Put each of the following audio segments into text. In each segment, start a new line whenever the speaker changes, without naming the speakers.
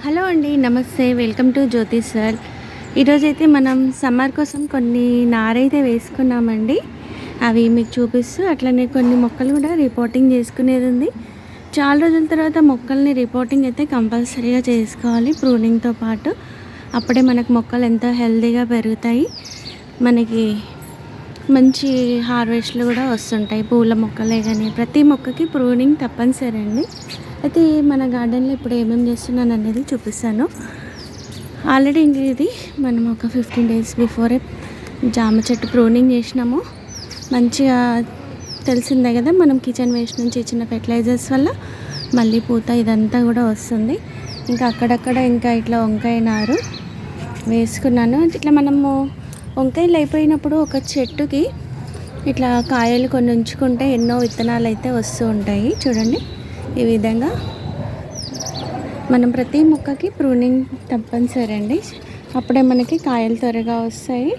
Hello అండి, నమస్తే. Welcome to Jyothi sir. ఈరోజైతే మనం సమ్మర్ కోసం కొన్ని నారైతే వేసుకున్నామండి. అవి మీకు చూపిస్తూ అట్లనే కొన్ని మొక్కలు కూడా రిపోర్టింగ్ చేసుకునేది ఉంది. చాలా రోజుల తర్వాత మొక్కల్ని రిపోర్టింగ్ అయితే కంపల్సరీగా చేసుకోవాలి ప్రూనింగ్తో పాటు. అప్పుడే మనకు మొక్కలు ఎంతో హెల్తీగా పెరుగుతాయి, మనకి మంచి హార్వెస్ట్లు కూడా వస్తుంటాయి. పూల మొక్కలే కానీ ప్రతి మొక్కకి ప్రూనింగ్ తప్పనిసరి అండి. అయితే మన గార్డెన్లో ఇప్పుడు ఏమేమి చేస్తున్నాను అనేది చూపిస్తాను. ఆల్రెడీ ఇది మనం ఒక 15 days బిఫోరే జామ చెట్టు ప్రూనింగ్ చేసినాము. మంచిగా తెలిసిందే కదా, మనం కిచెన్ వేస్ట్ నుంచి ఇచ్చిన ఫెర్టిలైజర్స్ వల్ల మళ్ళీ పూత ఇదంతా కూడా వస్తుంది. ఇంకా అక్కడక్కడ ఇంకా ఇట్లా వంకాయ నారు వేసుకున్నాను. ఇట్లా మనము వంకాయలు అయిపోయినప్పుడు ఒక చెట్టుకి ఇట్లా కాయలు కొన్ని ఉంచుకుంటే ఎన్నో విత్తనాలు అయితే వస్తూ ఉంటాయి. చూడండి, ఈ విధంగా మనం ప్రతి మొక్కకి ప్రూనింగ్ తప్పనిసరి అండి. అప్పుడే మనకి కాయలు త్వరగా వస్తాయి,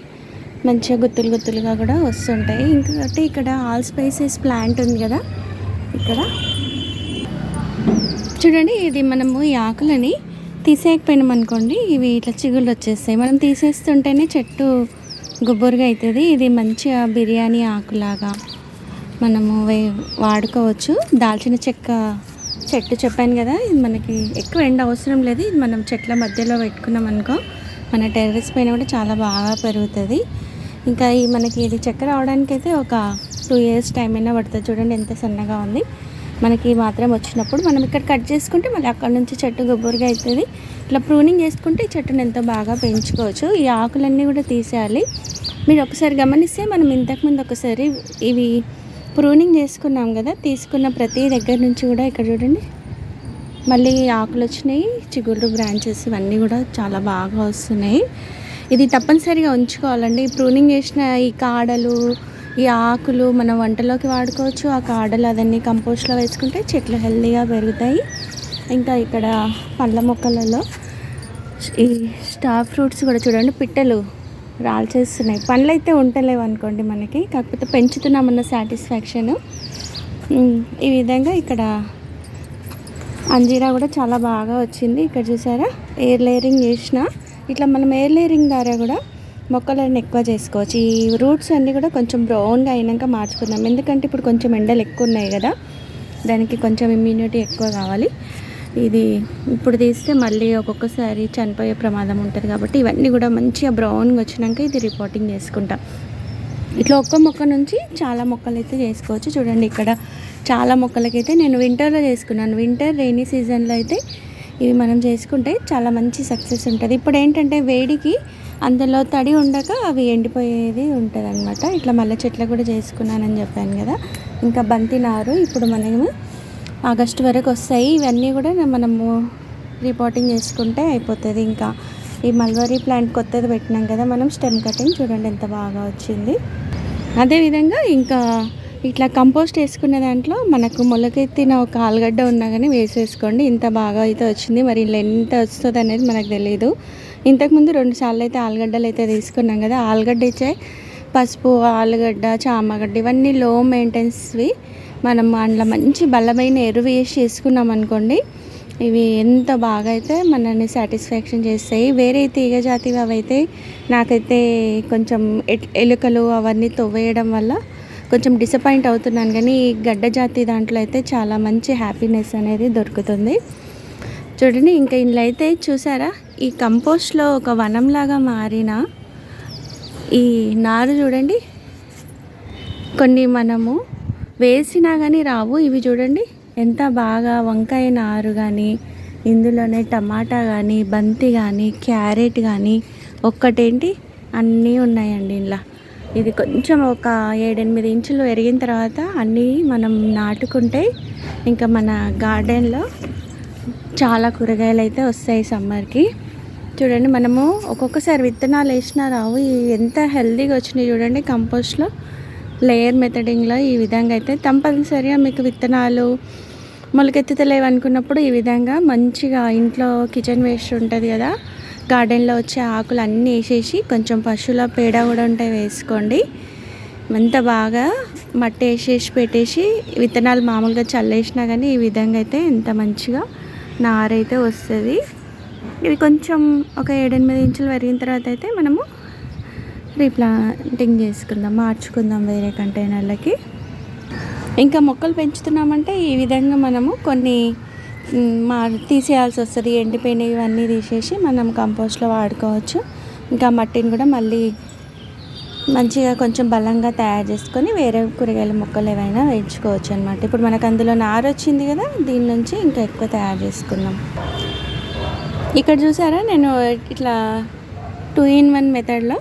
మంచిగా గుత్తులు గుత్తులుగా కూడా వస్తుంటాయి. ఇంకొకటి ఇక్కడ ఆల్ స్పైసెస్ ప్లాంట్ ఉంది కదా, ఇక్కడ చూడండి. ఇది మనము ఈ ఆకులని తీసేయకపోయినాం అనుకోండి, ఇవి ఇట్లా చిగుళ్ళు వచ్చేస్తాయి. మనం తీసేస్తుంటేనే చెట్టు గుబ్బురుగా అవుతుంది. ఇది మంచిగా బిర్యానీ ఆకులాగా మనము వాడుకోవచ్చు. దాల్చిన చెక్క చెట్టు చెప్పాను కదా, ఇది మనకి ఎక్కువ ఎండ అవసరం లేదు. ఇది మనం చెట్ల మధ్యలో పెట్టుకున్నాం అనుకో, మన టెర్రస్ పైన కూడా చాలా బాగా పెరుగుతుంది. ఇంకా ఈ మనకి ఇది చెక్క రావడానికి అయితే ఒక 2 years టైం అయినా పడుతుంది. చూడండి ఎంత సన్నగా ఉంది. మనకి మాత్రం వచ్చినప్పుడు మనం ఇక్కడ కట్ చేసుకుంటే మళ్ళీ అక్కడ నుంచి చెట్టు గుబ్బురుగా అవుతుంది. ఇట్లా ప్రూనింగ్ చేసుకుంటే ఈ చెట్టును ఎంతో బాగా పెంచుకోవచ్చు. ఈ ఆకులన్నీ కూడా తీసేయాలి. మీరు ఒకసారి గమనిస్తే మనం ఇంతకుముందు ఒకసారి ఇవి ప్రూనింగ్ చేసుకున్నాం కదా, తీసుకున్న ప్రతి దగ్గర నుంచి కూడా ఇక్కడ చూడండి మళ్ళీ ఆకులు వచ్చినాయి, చిగుళ్ళు, బ్రాంచెస్ ఇవన్నీ కూడా చాలా బాగా వస్తున్నాయి. ఇది తప్పనిసరిగా ఉంచుకోవాలండి. ప్రూనింగ్ చేసిన ఈ కాడలు, ఈ ఆకులు మనం వంటలోకి వాడుకోవచ్చు. ఆ కాడలు అదన్నీ కంపోస్ట్లో వేసుకుంటే చెట్లు హెల్తీగా పెరుగుతాయి. ఇంకా ఇక్కడ పండ్ల మొక్కలలో ఈ స్టార్ ఫ్రూట్స్ కూడా చూడండి, పిట్టలు రాల్చేస్తున్నాయి. పండ్లు అయితే ఉండలేవు అనుకోండి మనకి, కాకపోతే పెంచుతున్నామన్న సాటిస్ఫాక్షను. ఈ విధంగా ఇక్కడ అంజీరా కూడా చాలా బాగా వచ్చింది. ఇక్కడ చూసారా, ఎయిర్ లేయరింగ్ చేసిన. ఇట్లా మనం ఎయిర్ లేయరింగ్ ద్వారా కూడా మొక్కలను ఎక్కువ చేసుకోవచ్చు. ఈ రూట్స్ అన్నీ కూడా కొంచెం బ్రౌన్గా అయినాక మార్చుకుందాం, ఎందుకంటే ఇప్పుడు కొంచెం ఎండలు ఎక్కువ ఉన్నాయి కదా, దానికి కొంచెం ఇమ్యూనిటీ ఎక్కువ కావాలి. ఇది ఇప్పుడు తీస్తే మళ్ళీ ఒక్కొక్కసారి చనిపోయే ప్రమాదం ఉంటుంది కాబట్టి ఇవన్నీ కూడా మంచిగా బ్రౌన్గా వచ్చినాక ఇది రిపోర్టింగ్ చేసుకుంటాం. ఇట్లా ఒక్క మొక్క నుంచి చాలా మొక్కలు అయితే చేసుకోవచ్చు. చూడండి, ఇక్కడ చాలా మొక్కలకైతే నేను వింటర్లో చేసుకున్నాను. వింటర్ రెయినీ సీజన్లో అయితే ఇవి మనం చేసుకుంటే చాలా మంచి సక్సెస్ ఉంటుంది. ఇప్పుడు ఏంటంటే వేడికి అందులో తడి ఉండక అవి ఎండిపోయేది ఉంటుంది అనమాట. ఇట్లా మల్లె చెట్లు కూడా చేసుకున్నానని చెప్పాను కదా. ఇంకా బంతి నారు ఇప్పుడు మనము ఆగస్టు వరకు వస్తాయి. ఇవన్నీ కూడా మనము రిపోర్టింగ్ చేసుకుంటే అయిపోతుంది. ఇంకా ఈ మల్బరీ ప్లాంట్ కొత్తది పెట్టినాం కదా మనం, స్టెమ్ కటింగ్ చూడండి ఎంత బాగా వచ్చింది. అదేవిధంగా ఇంకా ఇట్లా కంపోస్ట్ వేసుకునే దాంట్లో మనకు మొలకెత్తిన ఒక ఆలుగడ్డ ఉన్నా కానీ వేసేసుకోండి. ఇంత బాగా అయితే వచ్చింది. మరి ఇలా ఎంత వస్తుంది అనేది మనకు తెలియదు. ఇంతకుముందు 2 సార్లు అయితే ఆలుగడ్డలు అయితే తీసుకున్నాం కదా. ఆలుగడ్డ ఇచ్చే పసుపు, ఆలుగడ్డ, చామగడ్డ ఇవన్నీ లో మెయింటెనెన్స్వి. మనం అందులో మంచి బలమైన ఎరువు వేసి చేసుకున్నాం అనుకోండి, ఇవి ఎంత బాగా అయితే మనల్ని సాటిస్ఫాక్షన్ చేస్తాయి. వేరే తీగ జాతివి అవైతే నాకైతే కొంచెం ఎలుకలు అవన్నీ తవ్వేయడం వల్ల కొంచెం డిసప్పాయింట్ అవుతున్నాను. కానీ ఈ గడ్డ జాతి దాంట్లో అయితే చాలా మంచి హ్యాపీనెస్ అనేది దొరుకుతుంది. చూడండి, ఇంకా ఇందులో అయితే చూసారా, ఈ కంపోస్ట్లో ఒక వనంలాగా మారిన ఈ నారు చూడండి. కొన్ని మనము వేసినా కానీ రావు. ఇవి చూడండి ఎంత బాగా వంకాయ నారు కానీ, ఇందులోనే టమాటా కానీ, బంతి కానీ, క్యారెట్ కానీ, ఒక్కటేంటి అన్నీ ఉన్నాయండి ఇలా. ఇది కొంచెం ఒక 7-8 ఇంచులు ఎరిగిన తర్వాత అన్నీ మనం నాటుకుంటే ఇంకా మన గార్డెన్లో చాలా కూరగాయలు అయితే వస్తాయి సమ్మర్కి. చూడండి, మనము ఒక్కొక్కసారి విత్తనాలు వేసినా రావు. ఎంత హెల్తీగా వచ్చినాయి చూడండి కంపోస్ట్లో, లేయర్ మెథడింగ్లో. ఈ విధంగా అయితే తప్పనిసరిగా మీకు విత్తనాలు మొలకెత్తుతలేవు అనుకున్నప్పుడు ఈ విధంగా మంచిగా ఇంట్లో కిచెన్ వేస్ట్ ఉంటుంది కదా, గార్డెన్లో వచ్చే ఆకులు అన్నీ వేసేసి కొంచెం పశువుల పేడ కూడా ఉంటే వేసుకోండి. ఎంత బాగా మట్టి వేసేసి పెట్టేసి విత్తనాలు మామూలుగా చల్లేసినా కానీ ఈ విధంగా అయితే ఎంత మంచిగా నారైతే వస్తుంది. ఇవి కొంచెం ఒక 7-8 ఇంచులు పెరిగిన తర్వాత అయితే మనము రీప్లాంటింగ్ చేసుకుందాం, మార్చుకుందాం వేరే కంటైనర్లకి. ఇంకా మొక్కలు పెంచుతున్నామంటే ఈ విధంగా మనము కొన్ని తీసేయాల్సి వస్తుంది. ఎండిపోయినవి ఇవన్నీ తీసేసి మనం కంపోస్ట్లో వాడుకోవచ్చు. ఇంకా మట్టిని కూడా మళ్ళీ మంచిగా కొంచెం బలంగా తయారు చేసుకొని వేరే కూరగాయల మొక్కలు ఏవైనా వేయించుకోవచ్చు అనమాట. ఇప్పుడు మనకు అందులో నారు వచ్చింది కదా, దీని నుంచి ఇంకా ఎక్కువ తయారు చేసుకుందాం. ఇక్కడ చూసారా, నేను ఇట్లా 2-in-1 మెథడ్లో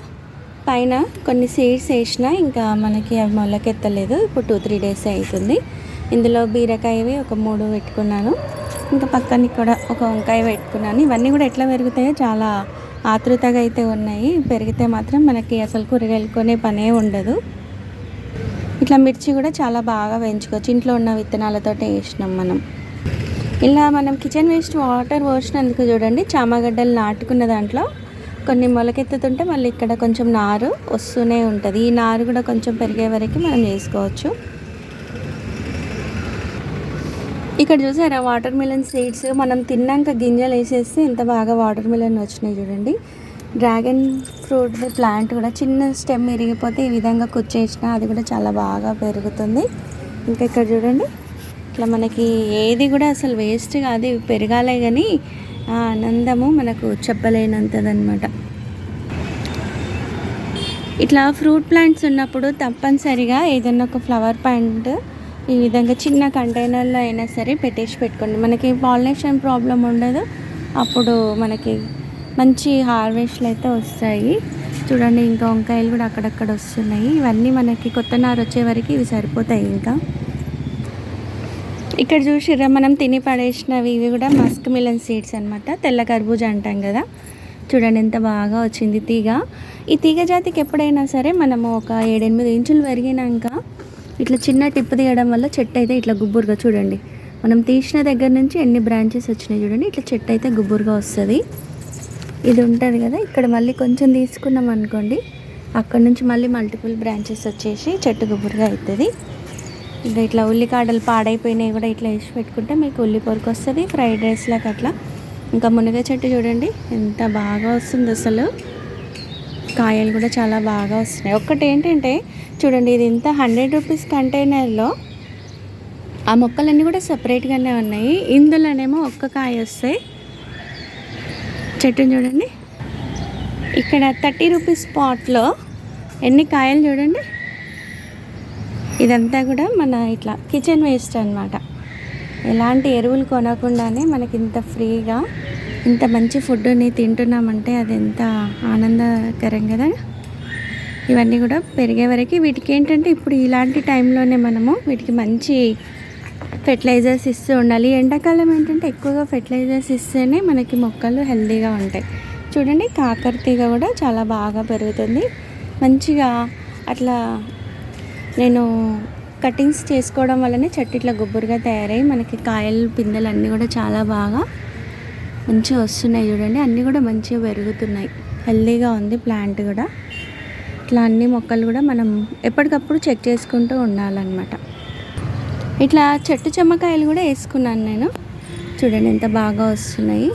పైన కొన్ని సీడ్స్ వేసిన, ఇంకా మనకి అవి మొలకెత్తలేదు. ఇప్పుడు 2-3 డేస్ అవుతుంది. ఇందులో బీరకాయవి ఒక 3 పెట్టుకున్నాను, ఇంకా పక్కన కూడా ఒక వంకాయ పెట్టుకున్నాను. ఇవన్నీ కూడా ఎట్లా పెరుగుతాయో చాలా ఆతృతగా అయితే ఉన్నాయి. పెరిగితే మాత్రం మనకి అసలు కూరగాయలు కొనే పనే ఉండదు. ఇట్లా మిర్చి కూడా చాలా బాగా పెంచుకోవచ్చు, ఇంట్లో ఉన్న విత్తనాలతో వేసినాం మనం. ఇలా మనం కిచెన్ వేస్ట్ వాటర్ పోసినందుకు చూడండి, చామగడ్డలు నాటుకున్న దాంట్లో కొన్ని మొలకెత్తుతుంటే మళ్ళీ ఇక్కడ కొంచెం నారు వస్తూనే ఉంటుంది. ఈ నారు కూడా కొంచెం పెరిగే వరకు మనం చేసుకోవచ్చు. ఇక్కడ చూసారా, వాటర్ మిలన్ సీడ్స్ మనం తిన్నాక గింజలు వేసేస్తే ఎంత బాగా వాటర్ మిలన్ వచ్చినాయి చూడండి. డ్రాగన్ ఫ్రూట్ ప్లాంట్ కూడా చిన్న స్టెమ్ ఇరిగిపోతే ఈ విధంగా కుచ్చేసిన అది కూడా చాలా బాగా పెరుగుతుంది. ఇంకా ఇక్కడ చూడండి, ఇట్లా మనకి ఏది కూడా అసలు వేస్ట్ కాదు, ఇవి పెరగాలే కానీ ఆ ఆనందము మనకు చెప్పలేనంతదన్నమాట. ఇట్లా ఫ్రూట్ ప్లాంట్స్ ఉన్నప్పుడు తప్పనిసరిగా ఏదైనా ఒక ఫ్లవర్ ప్లాంట్ ఈ విధంగా చిన్న కంటైనర్లో అయినా సరే పెట్టుకోండి. మనకి పాలినేషన్ ప్రాబ్లం ఉండదు, అప్పుడు మనకి మంచి హార్వెస్ట్లు అయితే వస్తాయి. చూడండి, ఇంకా వంకాయలు కూడా అక్కడక్కడ వస్తున్నాయి. ఇవన్నీ మనకి కొత్త నారు వచ్చే వరకు ఇవి సరిపోతాయి. ఇంకా ఇక్కడ చూసిర్రా, మనం తిని పడేసినవి ఇవి కూడా మస్క్ మిలన్ సీడ్స్ అనమాట. తెల్ల కర్బూజా అంటాం కదా, చూడండి ఎంత బాగా వచ్చింది తీగ. ఈ తీగ జాతికి ఎప్పుడైనా సరే మనము ఒక 7-8 ఇంచులు పెరిగినాక ఇట్లా చిన్న టిప్పు తీయడం వల్ల చెట్టు అయితే ఇట్లా గుబ్బురుగా, చూడండి మనం తీసిన దగ్గర నుంచి ఎన్ని బ్రాంచెస్ వచ్చినాయి చూడండి, ఇట్లా చెట్టు అయితే గుబ్బురుగా వస్తుంది. ఇది ఉంటుంది కదా, ఇక్కడ మళ్ళీ కొంచెం తీసుకున్నాం అనుకోండి, అక్కడ నుంచి మళ్ళీ మల్టిపుల్ బ్రాంచెస్ వచ్చేసి చెట్టు గుబ్బురుగా అవుతుంది. ఇంకా ఇట్లా ఉల్లికాడలు పాడైపోయినాయి కూడా ఇట్లా వేసి పెట్టుకుంటే మీకు ఉల్లి పొరకు వస్తుంది, ఫ్రైడ్ రైస్లాగా అట్లా. ఇంకా మునగ చెట్టు చూడండి ఎంత బాగా వస్తుంది, అసలు కాయలు కూడా చాలా బాగా వస్తున్నాయి. ఒక్కటి ఏంటంటే చూడండి, ఇది ఇంత 100 రూపీస్ కంటైనర్లో ఆ మొక్కలన్నీ కూడా సపరేట్గానే ఉన్నాయి. ఇందులోనేమో ఒక్క కాయ వస్తాయి. చెట్టుని చూడండి, ఇక్కడ 30 రూపీస్ పాట్లో ఎన్ని కాయలు చూడండి. ఇదంతా కూడా మన ఇట్లా కిచెన్ వేస్ట్ అనమాట. ఎలాంటి ఎరువులు కొనకుండానే మనకి ఇంత ఫ్రీగా ఇంత మంచి ఫుడ్ని తింటున్నామంటే అది ఎంత ఆనందకరం కదా. ఇవన్నీ కూడా పెరిగే వరకు వీటికి ఏంటంటే ఇప్పుడు ఇలాంటి టైంలోనే మనము వీటికి మంచి ఫెర్టిలైజర్స్ ఇస్తూ ఉండాలి. ఎండాకాలం ఏంటంటే ఎక్కువగా ఫెర్టిలైజర్స్ ఇస్తేనే మనకి మొక్కలు హెల్తీగా ఉంటాయి. చూడండి, కాకర తీగ కూడా చాలా బాగా పెరుగుతుంది మంచిగా. అట్లా నేను కటింగ్స్ చేసుకోవడం వల్లనే చెట్టు ఇట్లా గుబ్బురుగా తయారయ్యి మనకి కాయలు పిందెలు అన్నీ కూడా చాలా బాగా మంచిగా వస్తున్నాయి. చూడండి, అన్నీ కూడా మంచిగా పెరుగుతున్నాయి, హెల్తీగా ఉంది ప్లాంట్ కూడా. ఇట్లా అన్ని మొక్కలు కూడా మనం ఎప్పటికప్పుడు చెక్ చేసుకుంటూ ఉండాలన్నమాట. ఇట్లా చెట్టు చెమ్మకాయలు కూడా వేసుకున్నాను నేను, చూడండి ఎంత బాగా వస్తున్నాయి.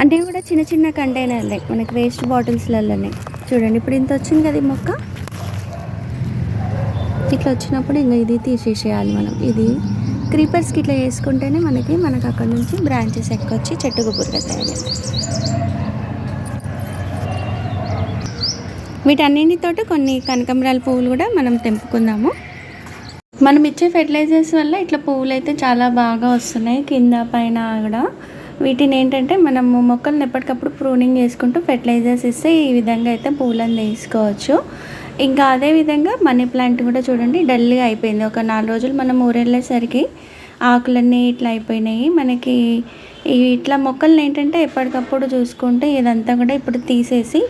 అంటే కూడా చిన్న చిన్న కంటైనర్లే, మనకి వేస్ట్ బాటిల్స్లలోనే. చూడండి, ఇప్పుడు ఇంత వచ్చింది కదా ఈ మొక్క. ఇట్లా వచ్చినప్పుడు ఇంకా ఇది తీసేసేయాలి మనం. ఇది క్రీపర్స్కి ఇట్లా వేసుకుంటేనే మనకి అక్కడ నుంచి బ్రాంచెస్ ఎక్కొచ్చి చెట్టు గుబ్బురుగా తయారు. వీటన్నిటితోటి కొన్ని కనకాంబరాల పువ్వులు కూడా మనం తెంపుకుందాము. మనం ఇచ్చే ఫెర్టిలైజర్స్ వల్ల ఇట్లా పువ్వులు అయితే చాలా బాగా వస్తున్నాయి కింద పైన కూడా. వీటిని ఏంటంటే మనము మొక్కలను ఎప్పటికప్పుడు ప్రూనింగ్ చేసుకుంటూ ఫెర్టిలైజర్స్ ఇస్తే ఈ విధంగా అయితే పువ్వులను తీసుకోవచ్చు. ఇంకా అదేవిధంగా మనీ ప్లాంట్ కూడా చూడండి డల్గా అయిపోయింది. ఒక 4 రోజులు మనం ఊరెళ్ళేసరికి ఆకులన్నీ ఇట్లా అయిపోయినాయి. మనకి ఇట్లా మొక్కలను ఏంటంటే ఎప్పటికప్పుడు చూసుకుంటే ఇదంతా కూడా ఇప్పుడు తీసేసి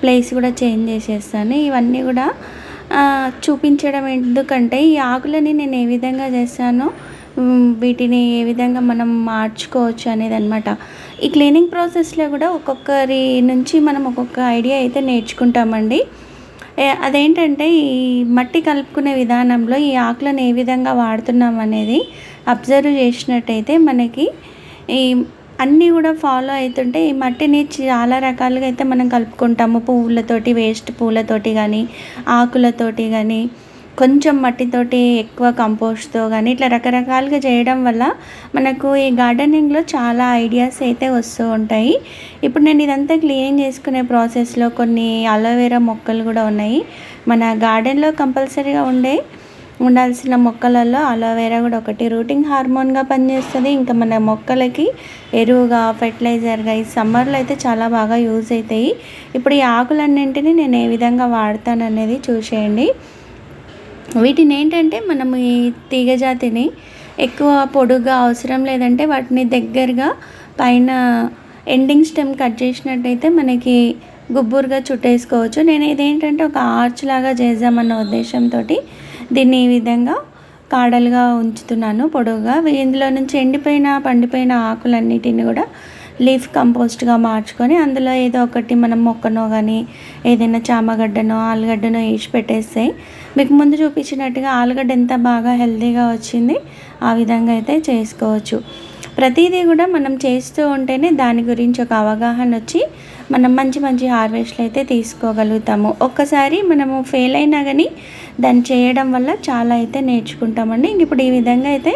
ప్లేస్ కూడా చేంజ్ చేసేస్తాను. ఇవన్నీ కూడా చూపించడం ఎందుకంటే ఈ ఆకులని నేను ఏ విధంగా చేస్తానో వీటిని ఏ విధంగా మనం మార్చుకోవచ్చు అనేది అనమాట. ఈ క్లీనింగ్ ప్రాసెస్లో కూడా ఒక్కొక్కరి నుంచి మనం ఒక్కొక్క ఐడియా అయితే నేర్చుకుంటామండి. అదేంటంటే ఈ మట్టి కలుపుకునే విధానంలో ఈ ఆకులను ఏ విధంగా వాడుతున్నాం అనేది అబ్జర్వ్ చేసినట్టయితే మనకి ఈ అన్నీ కూడా ఫాలో అవుతుంటే ఈ మట్టిని చాలా రకాలుగా అయితే మనం కలుపుకుంటాము. పువ్వులతోటి, వేస్ట్ పూలతోటి కానీ, ఆకులతోటి కానీ, కొంచెం మట్టితోటి ఎక్కువ కంపోస్ట్‌తో గానీ ఇట్లా రకరకాలుగా చేయడం వల్ల మనకు ఈ గార్డెనింగ్‌లో చాలా ఐడియాస్ అయితే వస్తూ ఉంటాయి. ఇప్పుడు నేను ఇదంతా క్లీనింగ్ చేసుకునే ప్రాసెస్‌లో కొన్ని అలోవెరా మొక్కలు కూడా ఉన్నాయి. మన గార్డెన్‌లో కంపల్సరీగా ఉండాల్సిన మొక్కలలో అలోవెరా కూడా ఒకటి. రూటింగ్ హార్మోన్‌గా పనిచేస్తది. ఇంకా మన మొక్కలకి ఎరువుగా, ఫెర్టిలైజర్‌గా ఈ సమ్మర్‌లో అయితే చాలా బాగా యూజ్ అయితాయి. ఇప్పుడు ఈ ఆకులన్నింటిని నేను ఏ విధంగా వాడతాననేది చూసేయండి. వీటిని ఏంటంటే మనము ఈ తీగజాతిని ఎక్కువ పొడుగ్గా అవసరం లేదంటే వాటిని దగ్గరగా పైన ఎండింగ్ స్టెమ్ కట్ చేసినట్టయితే మనకి గుబ్బురుగా చుట్టేసుకోవచ్చు. నేను ఇదేంటంటే ఒక ఆర్చ్ లాగా చేద్దామన్న ఉద్దేశంతో దీన్ని ఈ విధంగా కాడలుగా ఉంచుతున్నాను పొడవుగా. ఇందులో నుంచి ఎండిపోయిన పండిపోయిన ఆకులన్నిటిని కూడా లీఫ్ కంపోస్ట్గా మార్చుకొని అందులో ఏదో ఒకటి మనం మొక్కనో కానీ ఏదైనా చామగడ్డనో ఆలుగడ్డనో వేసి పెట్టేస్తే మీకు ముందు చూపించినట్టుగా ఆలుగడ్డ ఎంత బాగా హెల్తీగా వచ్చింది ఆ విధంగా అయితే చేసుకోవచ్చు. ప్రతిదీ కూడా మనం చేస్తూ ఉంటేనే దాని గురించి ఒక అవగాహన వచ్చి మనం మంచి మంచి హార్వెస్ట్లు అయితే తీసుకోగలుగుతాము. ఒక్కసారి మనము ఫెయిల్ అయినా కానీ దాన్ని చేయడం వల్ల చాలా అయితే నేర్చుకుంటామండి. ఇప్పుడు ఈ విధంగా అయితే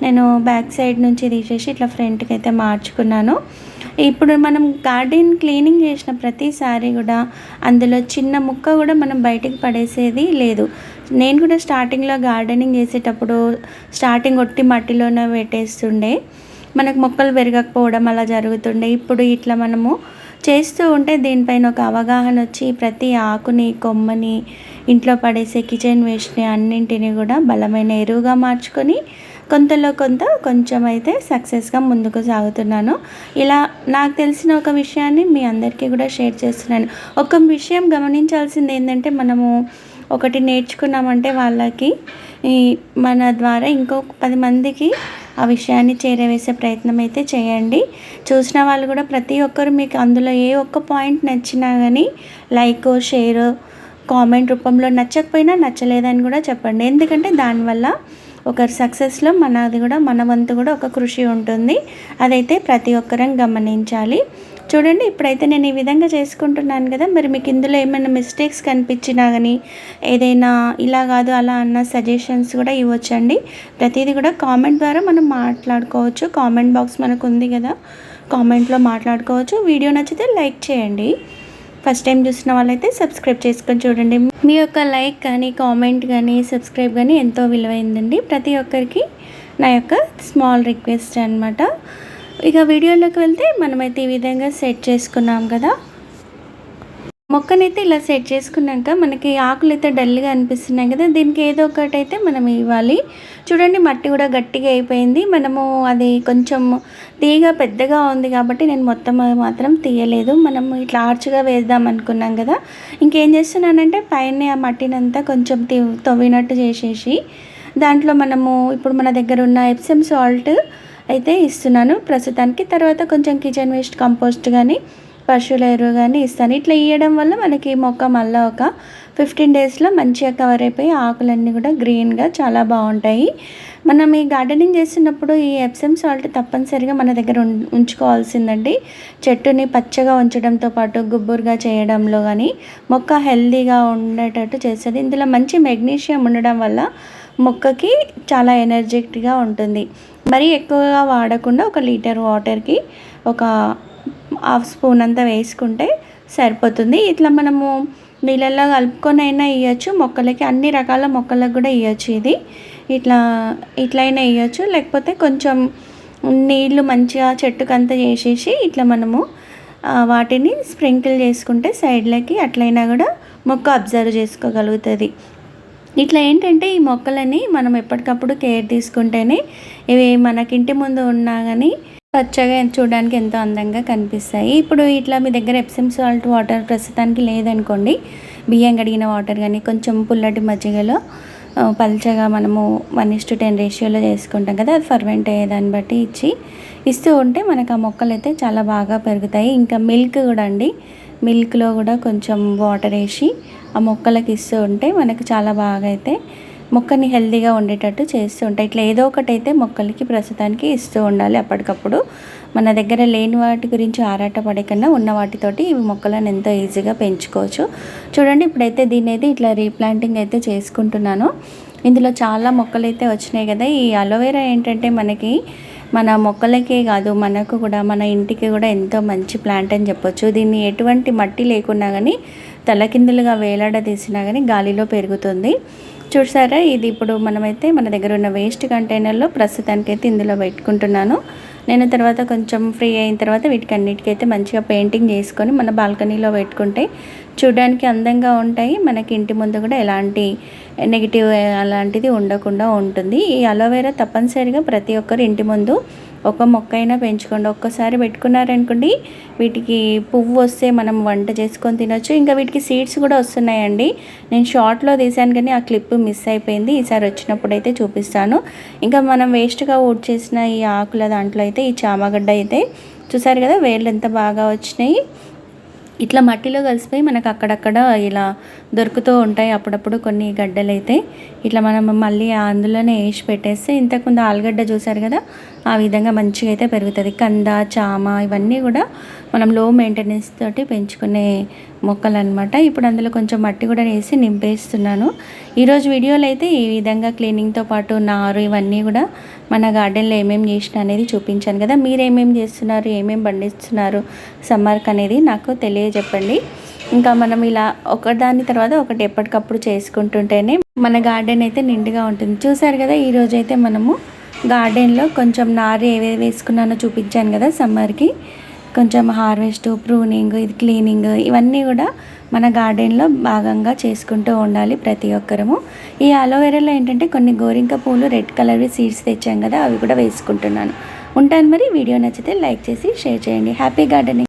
నేను బ్యాక్ సైడ్ నుంచి తీసేసి ఇట్లా ఫ్రంట్కి అయితే మార్చుకున్నాను. ఇప్పుడు మనం గార్డెన్ క్లీనింగ్ చేసిన ప్రతిసారి కూడా అందులో చిన్న ముక్క కూడా మనం బయటికి పడేసేది లేదు. నేను కూడా స్టార్టింగ్లో గార్డెనింగ్ చేసేటప్పుడు స్టార్టింగ్ ఒట్టి మట్టిలోనే పెట్టేస్తుండే, మనకు మొక్కలు పెరగకపోవడం అలా జరుగుతుండే. ఇప్పుడు ఇట్లా మనము చేస్తూ ఉంటే దీనిపైన ఒక అవగాహన వచ్చి ప్రతి ఆకుని, కొమ్మని, ఇంట్లో పడేసే కిచెన్ వేస్ట్ని అన్నింటినీ కూడా బలమైన ఎరువుగా మార్చుకొని కొంతలో కొంచెం అయితే సక్సెస్గా ముందుకు సాగుతున్నాను. ఇలా నాకు తెలిసిన ఒక విషయాన్ని మీ అందరికీ కూడా షేర్ చేస్తున్నాను. ఒక విషయం గమనించాల్సింది ఏంటంటే మనము ఒకటి నేర్చుకున్నామంటే వాళ్ళకి మన ద్వారా ఇంకో 10 మందికి ఆ విషయాన్ని చేరవేసే ప్రయత్నం అయితే చేయండి. చూసిన వాళ్ళు కూడా ప్రతి ఒక్కరు మీకు అందులో ఏ ఒక్క పాయింట్ నచ్చినా కానీ లైక్, షేర్, కామెంట్ రూపంలో నచ్చకపోయినా నచ్చలేదని కూడా చెప్పండి. ఎందుకంటే దానివల్ల ఒకరి సక్సెస్లో మన వంతు కూడా ఒక కృషి ఉంటుంది. అదైతే ప్రతి ఒక్కరం గమనించాలి. చూడండి, ఇప్పుడైతే నేను ఈ విధంగా చేసుకుంటున్నాను కదా. మరి మీకు ఇందులో ఏమైనా మిస్టేక్స్ కనిపించినా కానీ ఏదైనా ఇలా కాదు అలా అన్న సజెషన్స్ కూడా ఇవ్వచ్చండి. ప్రతిదీ కూడా కామెంట్ ద్వారా మనం మాట్లాడుకోవచ్చు. కామెంట్ బాక్స్ మనకు ఉంది కదా, కామెంట్లో మాట్లాడుకోవచ్చు. వీడియో నచ్చితే లైక్ చేయండి. ఫస్ట్ టైం చూసిన వాళ్ళైతే సబ్స్క్రైబ్ చేసుకొని చూడండి. మీ యొక్క లైక్ కానీ, కామెంట్ కానీ, సబ్స్క్రైబ్ కానీ ఎంతో విలువైందండి. ప్రతి ఒక్కరికి నా యొక్క స్మాల్ రిక్వెస్ట్ అనమాట. ఇక వీడియోలోకి వెళ్తే మనమైతే ఈ విధంగా సెట్ చేసుకున్నాం కదా. మొక్కనైతే ఇలా సెట్ చేసుకున్నాక మనకి ఆకులు అయితే డల్గా అనిపిస్తున్నాయి కదా, దీనికి ఏదో ఒకటి అయితే మనం ఇవ్వాలి. చూడండి, మట్టి కూడా గట్టిగా అయిపోయింది. మనము అది కొంచెం తీగ పెద్దగా ఉంది కాబట్టి నేను మొత్తం మాత్రం తీయలేదు. మనము ఇట్లా ఆర్చుగా వేద్దాం అనుకున్నాం కదా. ఇంకేం చేస్తున్నానంటే పైన ఆ మట్టినంతా కొంచెం తవ్వినట్టు చేసేసి దాంట్లో మనము ఇప్పుడు మన దగ్గర ఉన్న ఎప్సమ్ సాల్ట్ అయితే ఇస్తున్నాను ప్రస్తుతానికి. తర్వాత కొంచెం కిచెన్ వేస్ట్ కంపోస్ట్ కానీ, పశువుల ఎరువు కానీ ఇస్తాను. ఇట్లా ఇవ్వడం వల్ల మనకి మొక్క మళ్ళీ ఒక 15 డేస్లో మంచిగా కవర్ అయిపోయి ఆకులన్నీ కూడా గ్రీన్గా చాలా బాగుంటాయి. మనం ఈ గార్డెనింగ్ చేస్తున్నప్పుడు ఈ ఎప్సమ్ సాల్ట్ తప్పనిసరిగా మన దగ్గర ఉంచుకోవాల్సిందండి. చెట్టుని పచ్చగా ఉంచడంతో పాటు గుబ్బురుగా చేయడంలో కానీ మొక్క హెల్తీగా ఉండేటట్టు చేస్తుంది. ఇందులో మంచి మెగ్నీషియం ఉండడం వల్ల మొక్కకి చాలా ఎనర్జెటిక్గా ఉంటుంది. మరీ ఎక్కువగా వాడకుండా 1 లీటర్ వాటర్కి ఒక 1/2 స్పూన్ అంతా వేసుకుంటే సరిపోతుంది. ఇట్లా మనము నీళ్ళల్లో కలుపుకొని అయినా ఇవ్వచ్చు మొక్కలకి, అన్ని రకాల మొక్కలకు కూడా ఇవ్వచ్చు. ఇది ఇట్లయినా ఇవ్వచ్చు, లేకపోతే కొంచెం నీళ్ళు మంచిగా చెట్టుకంతా చేసేసి ఇట్లా మనము వాటిని స్ప్రింకిల్ చేసుకుంటే సైడ్లకి అట్లయినా కూడా మొక్క అబ్జర్వ్ చేసుకోగలుగుతుంది. ఇట్లా ఏంటంటే ఈ మొక్కలని మనం ఎప్పటికప్పుడు కేర్ తీసుకుంటేనే ఇవి మనకింటి ముందు ఉన్నా కానీ పచ్చగా చూడడానికి ఎంతో అందంగా కనిపిస్తాయి. ఇప్పుడు ఇట్లా మీ దగ్గర ఎప్సమ్ సాల్ట్ వాటర్ ప్రస్తుతానికి లేదనుకోండి, బియ్యం కడిగిన వాటర్ కానీ కొంచెం పుల్లటి మజ్జిగలో పల్చగా మనము 1:10 రేషియోలో చేసుకుంటాం కదా, అది ఫర్మెంట్ అయ్యేదాన్ని బట్టి ఇస్తూ ఉంటే మనకు ఆ మొక్కలు అయితే చాలా బాగా పెరుగుతాయి. ఇంకా మిల్క్ కూడా అండి, మిల్క్లో కూడా కొంచెం వాటర్ వేసి ఆ మొక్కలకి ఇస్తూ ఉంటే మనకు చాలా బాగా అయితే మొక్కని హెల్తీగా ఉండేటట్టు చేస్తూ ఉంటాయి. ఇట్లా ఏదో ఒకటి అయితే మొక్కలకి ప్రస్తుతానికి ఇస్తూ ఉండాలి అప్పటికప్పుడు. మన దగ్గర లేని వాటి గురించి ఆరాట పడే కన్నా ఉన్న వాటితోటి ఇవి మొక్కలను ఎంతో ఈజీగా పెంచుకోవచ్చు. చూడండి ఇప్పుడైతే దీన్ని అయితే ఇట్లా రీప్లాంటింగ్ అయితే చేసుకుంటున్నాను. ఇందులో చాలా మొక్కలైతే వచ్చినాయి కదా. ఈ అలోవెరా ఏంటంటే మనకి మన మొక్కలకే కాదు మనకు కూడా మన ఇంటికి కూడా ఎంతో మంచి ప్లాంట్ అని చెప్పొచ్చు. దీన్ని ఎటువంటి మట్టి లేకున్నా కానీ తలకిందులుగా వేలాడదీసినా కానీ గాలిలో పెరుగుతుంది. చూసారా, ఇది ఇప్పుడు మనమైతే మన దగ్గర ఉన్న వేస్ట్ కంటైనర్లో ప్రస్తుతానికైతే ఇందులో పెట్టుకుంటున్నాను. నేను తర్వాత కొంచెం ఫ్రీ అయిన తర్వాత వీటికన్నిటికైతే మంచిగా పెయింటింగ్ చేసుకొని మన బాల్కనీలో పెట్టుకుంటే చూడడానికి అందంగా ఉంటాయి. మనకి ఇంటి ముందు కూడా ఎలాంటి నెగిటివ్ అలాంటిది ఉండకుండా ఉంటుంది. ఈ అలోవెరా తప్పనిసరిగా ప్రతి ఒక్కరు ఇంటి ముందు ఒక మొక్క అయినా పెంచుకోండి. ఒక్కసారి పెట్టుకున్నారనుకోండి వీటికి పువ్వు వస్తే మనం వంట చేసుకొని తినొచ్చు. ఇంకా వీటికి సీడ్స్ కూడా వస్తున్నాయండి. నేను షార్ట్లో తీసాను కానీ ఆ క్లిప్ మిస్ అయిపోయింది. ఈసారి వచ్చినప్పుడు అయితే చూపిస్తాను. ఇంకా మనం వేస్ట్గా ఊడ్ చేసిన ఈ ఆకుల దాంట్లో అయితే ఈ చామగడ్డ అయితే చూసారు కదా, వేళ్ళు ఎంత బాగా వచ్చినాయి. ఇట్లా మట్టిలో కలిసిపోయి మనకు అక్కడక్కడ ఇలా దొరుకుతూ ఉంటాయి అప్పుడప్పుడు కొన్ని గడ్డలు అయితే. ఇట్లా మనం మళ్ళీ అందులోనే వేసి పెట్టేస్తే ఇంతకుముందు ఆలుగడ్డ చూసారు కదా, ఆ విధంగా మంచిగా అయితే పెరుగుతుంది. కంద, చామ ఇవన్నీ కూడా మనం లో మెయింటెనెన్స్ తోటి పెంచుకునే మొక్కలు అనమాట. ఇప్పుడు అందులో కొంచెం మట్టి కూడా వేసి నింపేస్తున్నాను. ఈరోజు వీడియోలో అయితే ఈ విధంగా క్లీనింగ్తో పాటు నారు ఇవన్నీ కూడా మన గార్డెన్లో ఏమేమి చేసిన అనేది చూపించాను కదా. మీరు ఏమేమి చేస్తున్నారు, ఏమేమి పండిస్తున్నారు సమ్మర్కి అనేది నాకు తెలియజెప్పండి. ఇంకా మనం ఇలా ఒకదాని తర్వాత ఒకటి ఎప్పటికప్పుడు చేసుకుంటుంటేనే మన గార్డెన్ అయితే నిండుగా ఉంటుంది. చూసారు కదా, ఈరోజు అయితే మనము గార్డెన్లో కొంచెం నారు ఏవేవి వేసుకున్నానో చూపించాను కదా. సమ్మర్కి కొంచెం హార్వెస్ట్, ప్రూనింగ్, ఇది క్లీనింగ్ ఇవన్నీ కూడా మన గార్డెన్లో భాగంగా చేసుకుంటూ ఉండాలి ప్రతి ఒక్కరము. ఈ అలోవెరాలో ఏంటంటే కొన్ని గోరింక పూలు రెడ్ కలర్వి సీడ్స్ తెచ్చాం కదా, అవి కూడా వేసుకుంటున్నాను. ఉంటాను మరి. వీడియో నచ్చితే లైక్ చేసి షేర్ చేయండి. Happy gardening.